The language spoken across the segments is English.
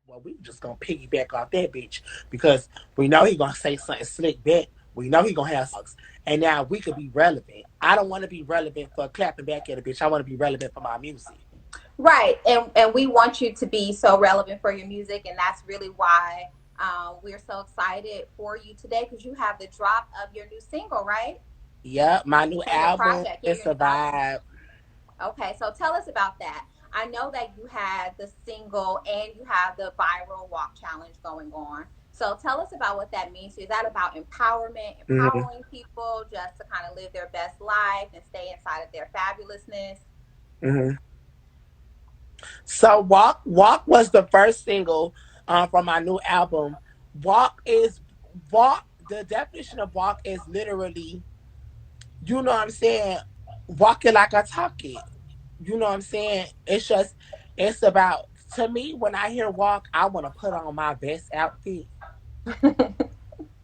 Well, we just gonna piggyback off that bitch because we know he gonna say something slick back. We know he gonna have songs, and now we could be relevant. I don't want to be relevant for clapping back at a bitch. I want to be relevant for my music. Right. And we want you to be so relevant for your music. And that's really why we're so excited for you today because you have the drop of your new single, right? Yeah, my new For your album project. Yeah, is your a new album. vibe. Okay. So tell us about that. I know that you had the single and you have the viral walk challenge going on. So tell us about what that means. Is that about empowerment, Mhm, empowering people just to kind of live their best life and stay inside of their fabulousness? mhm. So Walk was the first single from my new album. Walk. The definition of walk is literally, you know what I'm saying, walking like I talk it. You know what I'm saying? It's about, to me, when I hear walk, I want to put on my best outfit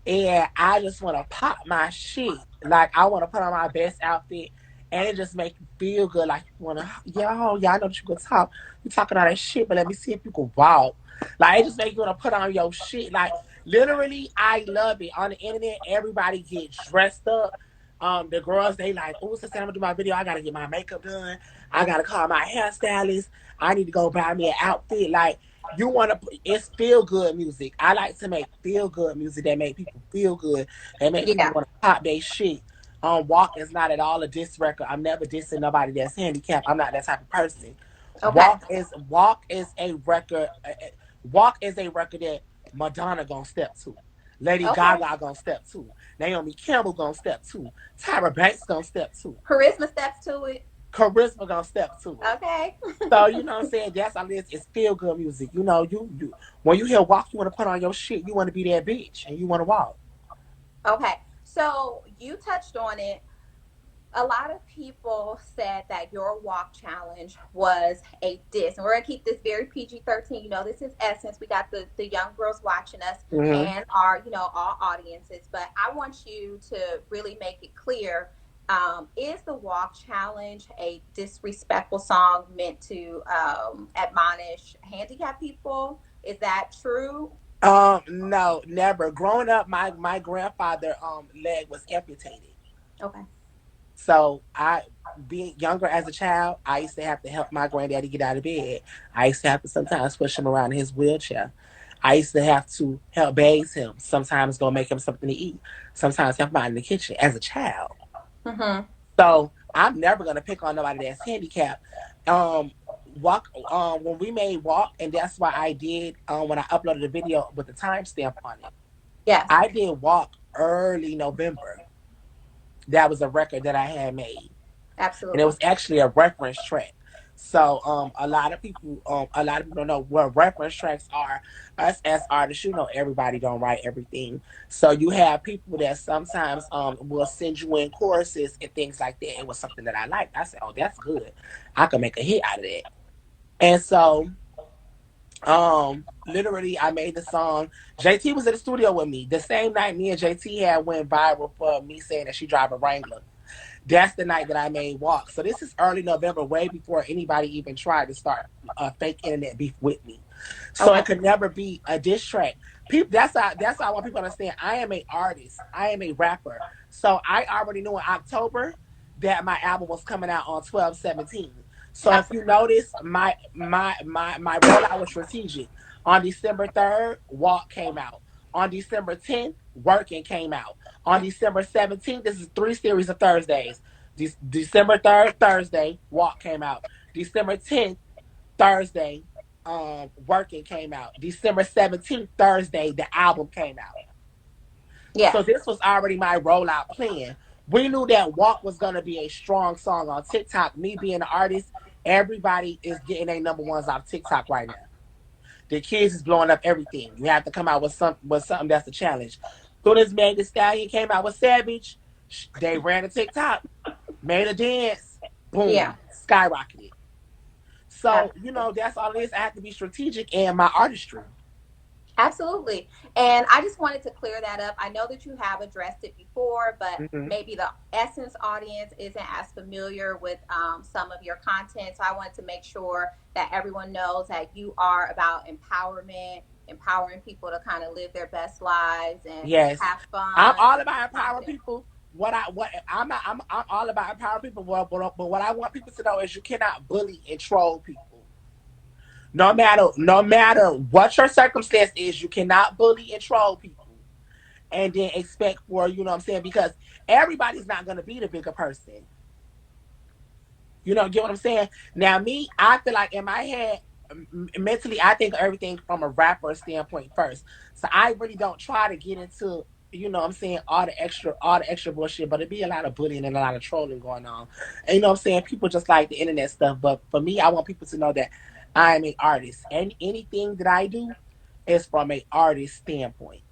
and I just want to pop my shit. Like, I want to put on my best outfit and it just make you feel good. Like, you want to, yeah, I know that you can talk. You talking all that shit, but let me see if you can walk. Like, it just make you want to put on your shit. Like, literally, I love it. On the internet, everybody gets dressed up. The girls, they like, oh, since I'm gonna do my video, I gotta get my makeup done. I gotta call my hairstylist. I need to go buy me an outfit. Like, you want to, it's feel good music. I like to make feel good music that make people feel good, that make people Yeah. want to pop their shit. Walk is not at all a diss record. I'm never dissing nobody that's handicapped. I'm not that type of person. Okay. Walk is a record. Walk is a record that Madonna gonna step to, Lady Okay. Gaga gonna step to, Naomi Campbell gonna step to, Tyra Banks gonna step to, Charisma steps to it. Charisma gonna step to it. Okay. So you know what I'm saying? That's all it is. It's feel good music. You know, you when you hear walk, you want to put on your shit. You want to be that bitch, and you want to walk. Okay. So you touched on it. A lot of people said that your walk challenge was a diss. And we're gonna keep this very PG-13. You know, this is Essence. We got the young girls watching us Hmm. and our, all audiences. But I want you to really make it clear. Is the walk challenge a disrespectful song meant to admonish handicapped people? Is that true? No, never. Growing up, my grandfather leg was amputated. Okay. So being younger as a child, I used to have to help my granddaddy get out of bed. I used to have to sometimes push him around in his wheelchair. I used to have to help bathe him. Sometimes go make him something to eat. Sometimes help him out in the kitchen as a child. Mm-hmm. So I'm never gonna pick on nobody that's handicapped. Um, Walk. When we made Walk, and that's why I did. When I uploaded the video with the timestamp on it, Yes. I did Walk early November. That was a record that I had made, and it Absolutely. was actually a reference track. So a lot of people don't know what reference tracks are. Us as artists, you know, everybody don't write everything. So you have people that sometimes will send you in choruses and things like that. It was something that I liked. I said, oh, that's good. I could make a hit out of that. And so literally I made the song. JT was in the studio with me. The same night me and JT had went viral for me saying that she drive a Wrangler. That's the night that I made Walk. So this is early November, way before anybody even tried to start a fake internet beef with me. So Okay. it could never be a diss track. People, that's how I want people to understand. I am a artist. I am a rapper. So I already knew in October that my album was coming out on 12/17. So if you Absolutely. notice, my rollout was strategic. On December 3rd, Walk came out. On December 10th, Working came out. On December 17th, this is three series of Thursdays. December 3rd, Thursday, Walk came out. December 10th, Thursday, Working came out. December 17th, Thursday, the album came out. So Yes. this was already my rollout plan. We knew that Walk was gonna be a strong song on TikTok. Me being an artist, everybody is getting their number ones off TikTok right now. The kids is blowing up everything. You have to come out with something that's a challenge. Soon as Meg Thee Stallion came out with Savage, they ran a TikTok, made a dance, Yeah. boom, skyrocketed. So, Absolutely. you know, that's all it is. I have to be strategic in my artistry. Absolutely. And I just wanted to clear that up. I know that you have addressed it before, but Hmm. maybe the Essence audience isn't as familiar with some of your content. So I wanted to make sure that everyone knows that you are about empowerment, empowering people to kind of live their best lives and Yes, have I'm fun all and be about empowering positive. people. What I'm not, I'm all about empowering people. But what I want people to know is you cannot bully and troll people. No matter what your circumstance is, you cannot bully and troll people and then expect for, you know what I'm saying, because everybody's not going to be the bigger person. You know, get what I'm saying? Now, me, I feel like in my head, mentally, I think of everything from a rapper standpoint first. So I really don't try to get into, you know what I'm saying, all the extra bullshit, but it be a lot of bullying and a lot of trolling going on. And you know what I'm saying? People just like the internet stuff. But for me, I want people to know that I'm an artist. And anything that I do is from a artist standpoint.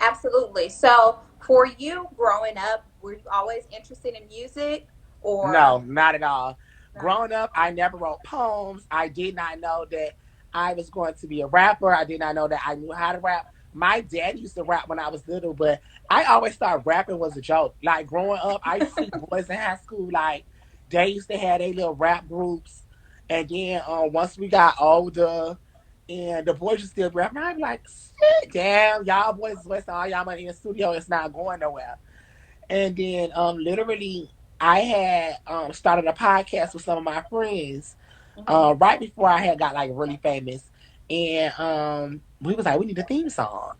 Absolutely. So for you growing up, were you always interested in music or No, not at all. no? Growing up, I never wrote poems. I did not know that I was going to be a rapper. I did not know that I knew how to rap. My dad used to rap when I was little, but I always thought rapping was a joke. Like growing up, I used to see boys in high school, like they used to have their little rap groups. And then once we got older and the boys just still rapping, I'm like, sit down. Y'all boys wasting all y'all money in the studio. It's not going nowhere. And then literally I had started a podcast with some of my friends Hmm. right before I had got like really famous. And we was like, we need a theme song.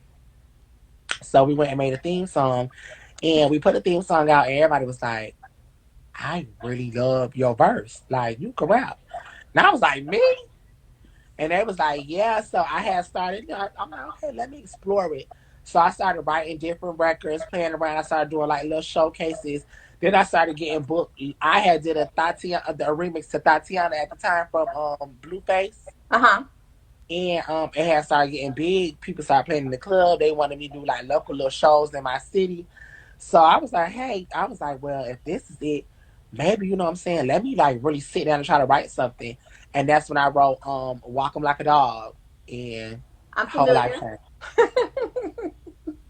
So we went and made a theme song and we put a theme song out and everybody was like, I really love your verse. Like you can rap. And I was like, me? And they was like, yeah. So I had started, you know, I'm like, okay, let me explore it. So I started writing different records, playing around. I started doing like little showcases. Then I started getting booked. I had did a Tatiana, the remix to Tatiana at the time from Blueface. Uh-huh. And it had started getting big. People started playing in the club. They wanted me to do like local little shows in my city. So I was like, hey, I was like, well, if this is it, maybe you know what I'm saying. Let me like really sit down and try to write something. And that's when I wrote "Walk 'Em Like a Dog" and I'm "Whole Life familiar. Change."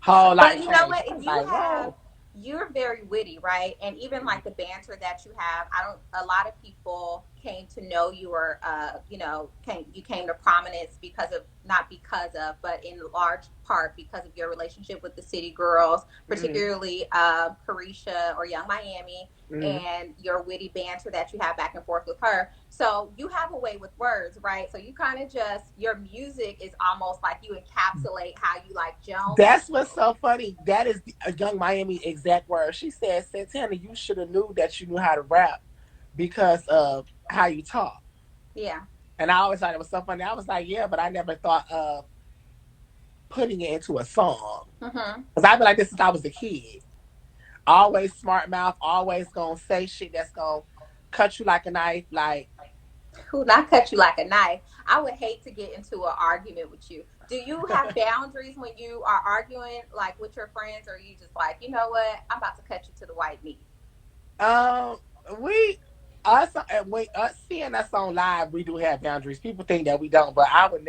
Whole But life you know change. what? I was You like, have whoa. you're very witty, right? And even like the banter that you have, I don't. A lot of people came to know you, or came to prominence because of, not because of, but in large part because of your relationship with the City Girls, Mm-hmm. particularly Carisha or Young Miami, Mm-hmm. and your witty banter that you have back and forth with her. So you have a way with words, right? So you kind of just, your music is almost like you encapsulate how you like Jones. That's what's so funny. That is a Young Miami exact word. She said, Santana, you should have knew that you knew how to rap because of how you talk. Yeah. And I always thought it was so funny. I was like, yeah, but I never thought of putting it into a song. Mm-hmm. Because I've been like this since I was a kid. Always smart mouth, always gonna say shit that's gonna cut you like a knife. Like, Who not cut you like a knife? I would hate to get into an argument with you. Do you have boundaries when you are arguing, like with your friends, or are you just like, you know what, I'm about to cut you to the white meat? um, we us seeing us on live, we do have boundaries. People think that we don't, but I would.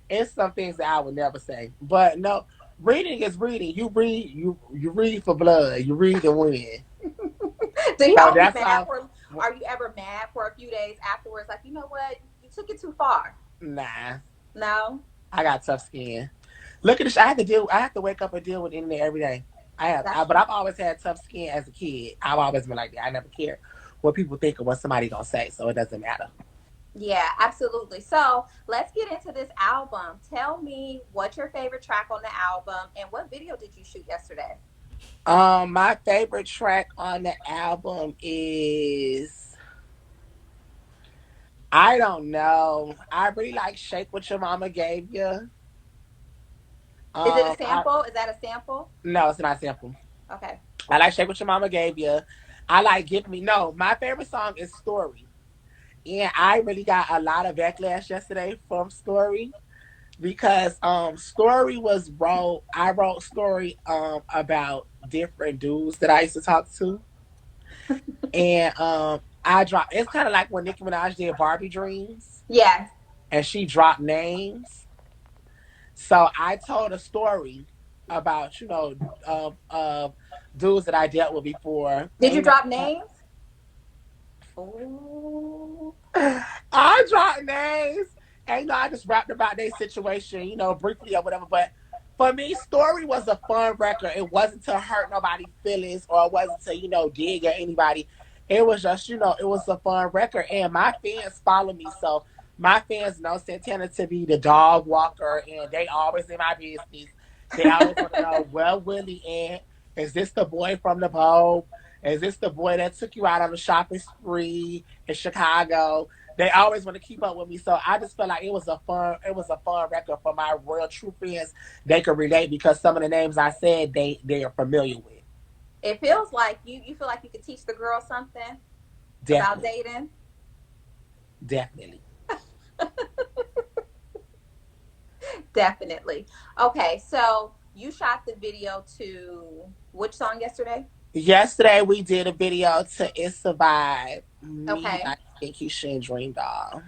It's some things that I would never say. But no, reading is reading. You read for blood. You read to win. Do So y'all be that's mad how. for? Are you ever mad for a few days afterwards? Like, you know what, you took it too far. Nah, No. I got tough skin. Look at this. I have to deal. I have to wake up and deal with the internet every day. That's But true. I've always had tough skin as a kid. I've always been like that. I never cared what people think or what somebody gonna say, so it doesn't matter. Yeah, absolutely. So let's get into this album. Tell me what's your favorite track on the album and what video did you shoot yesterday? My favorite track on the album is I don't know. I really like "Shake What Your Mama Gave You." Is it a I sample? Is that a sample? No, it's not simple. Okay. I like "Shake What Your Mama Gave You." I like "Give Me." No, my favorite song is "Story." And I really got a lot of backlash yesterday from Story because Story was wrote. I wrote Story about different dudes that I used to talk to, and I dropped. It's kind of like when Nicki Minaj did Barbie Dreams, Yes. and she dropped names. So I told a story about, of dudes that I dealt with before. Did And you drop names? Oh, I dropped names. And I just rapped about their situation, briefly or whatever. But for me, Story was a fun record. It wasn't to hurt nobody's feelings or it wasn't to, dig at anybody. It was just, it was a fun record. And my fans follow me. So my fans know Santana to be the dog walker and they always in my business. They always want to know, well, Willie, and is this the boy from the Vogue? Is this the boy that took you out on a shopping spree in Chicago? They always want to keep up with me. So I just felt like it was a fun record for my real true fans. They could relate because some of the names I said they are familiar with. it feels like you feel like you could teach the girl something about Definitely. dating. Definitely. Definitely. Okay, so you shot the video to which song yesterday? Yesterday we did a video to It's Survive. Me, Okay. I think you should dream doll.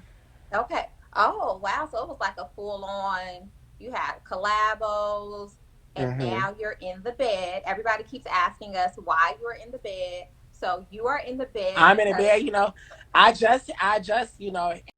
Okay. Oh, wow. So it was like a full on, you had collabos, and Hmm. now you're in the bed. Everybody keeps asking us why you're in the bed. So you are in the bed I'm in a because bed, I just